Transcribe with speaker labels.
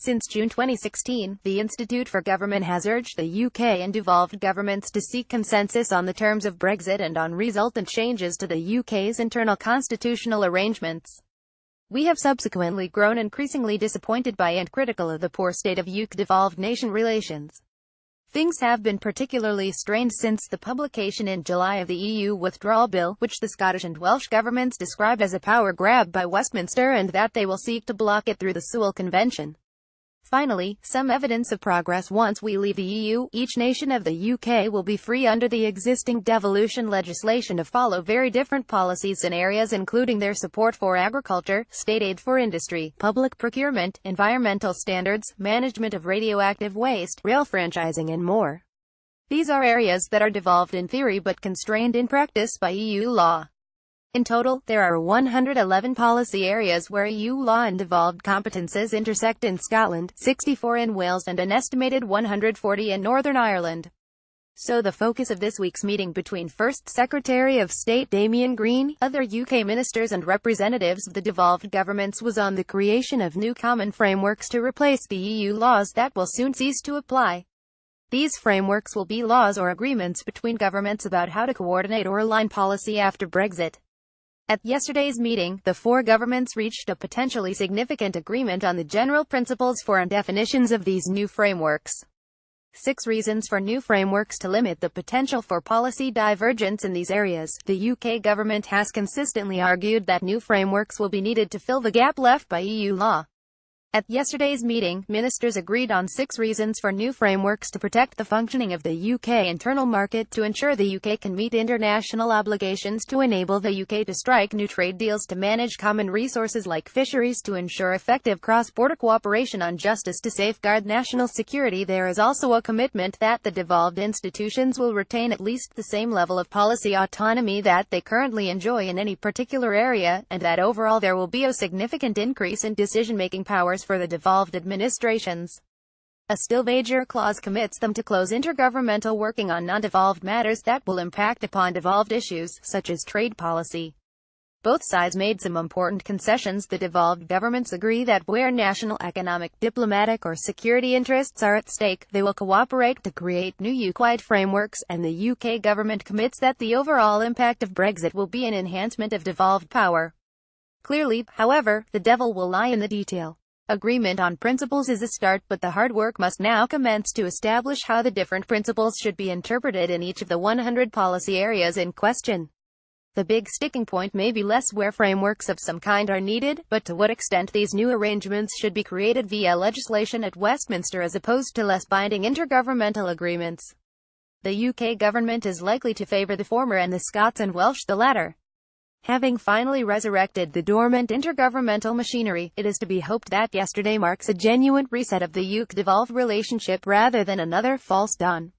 Speaker 1: Since June 2016, the Institute for Government has urged the UK and devolved governments to seek consensus on the terms of Brexit and on resultant changes to the UK's internal constitutional arrangements. We have subsequently grown increasingly disappointed by and critical of the poor state of UK-devolved nation relations. Things have been particularly strained since the publication in July of the EU Withdrawal Bill, which the Scottish and Welsh governments described as a power grab by Westminster and that they will seek to block it through the Sewell Convention. Finally, some evidence of progress. Once we leave the EU, each nation of the UK will be free under the existing devolution legislation to follow very different policies in areas including their support for agriculture, state aid for industry, public procurement, environmental standards, management of radioactive waste, rail franchising and more. These are areas that are devolved in theory but constrained in practice by EU law. In total, there are 111 policy areas where EU law and devolved competences intersect in Scotland, 64 in Wales and an estimated 140 in Northern Ireland. So the focus of this week's meeting between First Secretary of State Damien Green, other UK ministers and representatives of the devolved governments was on the creation of new common frameworks to replace the EU laws that will soon cease to apply. These frameworks will be laws or agreements between governments about how to coordinate or align policy after Brexit. At yesterday's meeting, the four governments reached a potentially significant agreement on the general principles for and definitions of these new frameworks. 6 reasons for new frameworks to limit the potential for policy divergence in these areas. The UK government has consistently argued that new frameworks will be needed to fill the gap left by EU law. At yesterday's meeting, ministers agreed on 6 reasons for new frameworks to protect the functioning of the UK internal market, to ensure the UK can meet international obligations, to enable the UK to strike new trade deals, to manage common resources like fisheries, to ensure effective cross-border cooperation on justice, to safeguard national security. There is also a commitment that the devolved institutions will retain at least the same level of policy autonomy that they currently enjoy in any particular area, and that overall there will be a significant increase in decision-making powers for the devolved administrations. A still vaguer clause commits them to close intergovernmental working on non-devolved matters that will impact upon devolved issues, such as trade policy. Both sides made some important concessions. The devolved governments agree that where national economic, diplomatic or security interests are at stake, they will cooperate to create new UK-wide frameworks, and the UK government commits that the overall impact of Brexit will be an enhancement of devolved power. Clearly, however, the devil will lie in the detail. Agreement on principles is a start, but the hard work must now commence to establish how the different principles should be interpreted in each of the 100 policy areas in question. The big sticking point may be less where frameworks of some kind are needed, but to what extent these new arrangements should be created via legislation at Westminster as opposed to less binding intergovernmental agreements. The UK government is likely to favour the former and the Scots and Welsh the latter. Having finally resurrected the dormant intergovernmental machinery, it is to be hoped that yesterday marks a genuine reset of the UK-devolved relationship rather than another false dawn.